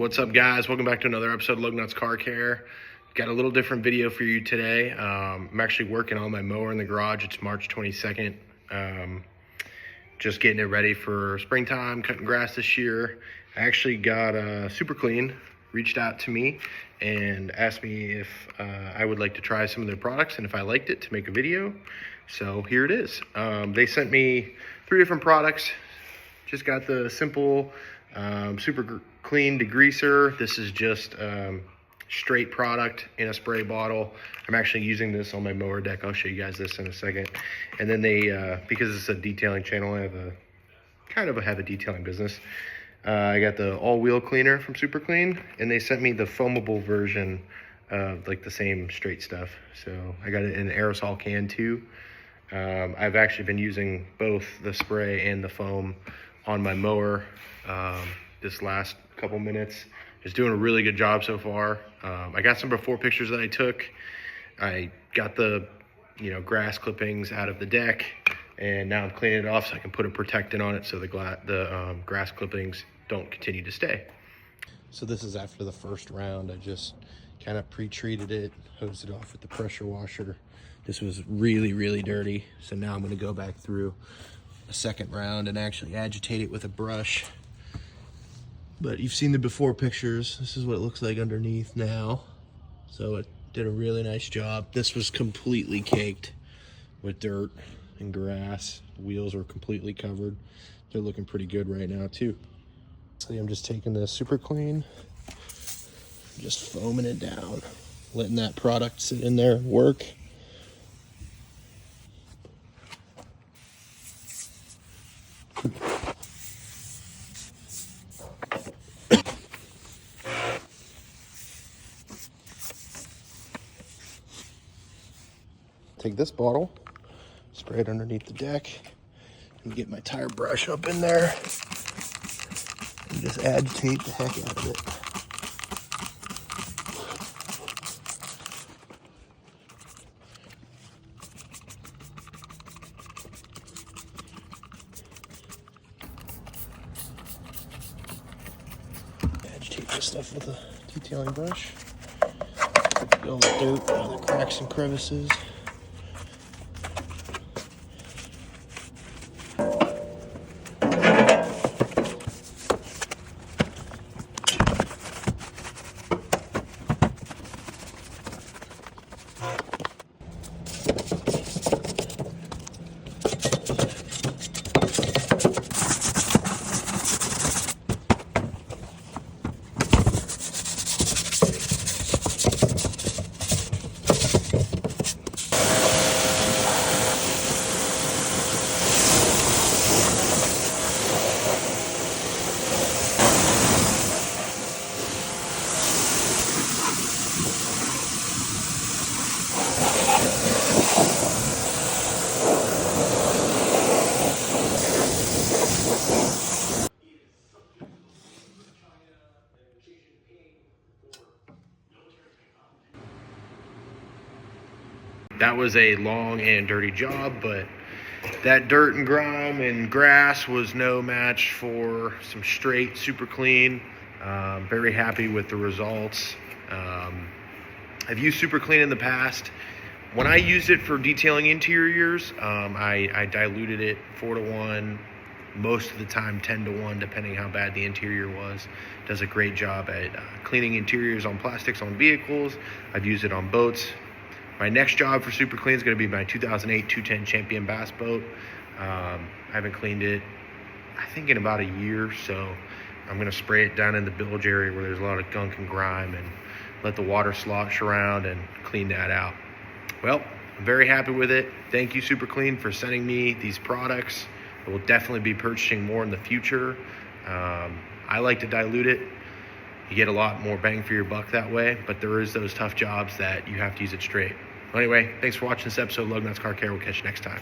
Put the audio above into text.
What's up, guys? Welcome back to another episode of Lugnuts Car Care. Got a little different video for you today. I'm actually working on my mower in the garage. It's March 22nd. Just getting it ready for springtime, cutting grass this year. I actually got Super Clean reached out to me and asked me if I would like to try some of their products and if I liked it to make a video. So here it is. They sent me 3 different products. Just got the simple Super Clean Degreaser. This is just straight product in a spray bottle. I'm actually using this on my mower deck. I'll show you guys this in a second. And then they, because it's a detailing channel, I have a detailing business. I got the all-wheel cleaner from Super Clean, and they sent me the foamable version of like the same straight stuff. So I got it in an aerosol can too. I've actually been using both the spray and the foam on my mower this last couple minutes. It's doing a really good job so far. I got some before pictures that I took. I got the grass clippings out of the deck, and now I'm cleaning it off so I can put a protectant on it so the grass clippings don't continue to stay. So this is after the first round. I just kind of pre-treated it, hosed it off with the pressure washer. This was really, really dirty. So now I'm gonna go back through a second round and actually agitate it with a brush. But you've seen the before pictures. This is what it looks like underneath now. So it did a really nice job. This was completely caked with dirt and grass. The wheels were completely covered. They're looking pretty good right now too. So I'm just taking this Super Clean, just foaming it down, letting that product sit in there and work. Take this bottle, spray it underneath the deck, and get my tire brush up in there, and just agitate the heck out of it. Agitate this stuff with a detailing brush. Get all the dirt, all the cracks and crevices. That was a long and dirty job, but that dirt and grime and grass was no match for some straight Super Clean. Very happy with the results. I've used Super Clean in the past. When I used it for detailing interiors, I diluted it 4-to-1, most of the time 10-to-1, depending how bad the interior was. Does a great job at cleaning interiors on plastics on vehicles. I've used it on boats. My next job for Super Clean is going to be my 2008 210 Champion Bass boat. I haven't cleaned it, I think, in about a year, so I'm going to spray it down in the bilge area where there's a lot of gunk and grime and let the water slosh around and clean that out. Well, I'm very happy with it. Thank you, Super Clean, for sending me these products. I will definitely be purchasing more in the future. I like to dilute it. You get a lot more bang for your buck that way, but there is those tough jobs that you have to use it straight. Anyway, thanks for watching this episode of Lugnuts Car Care. We'll catch you next time.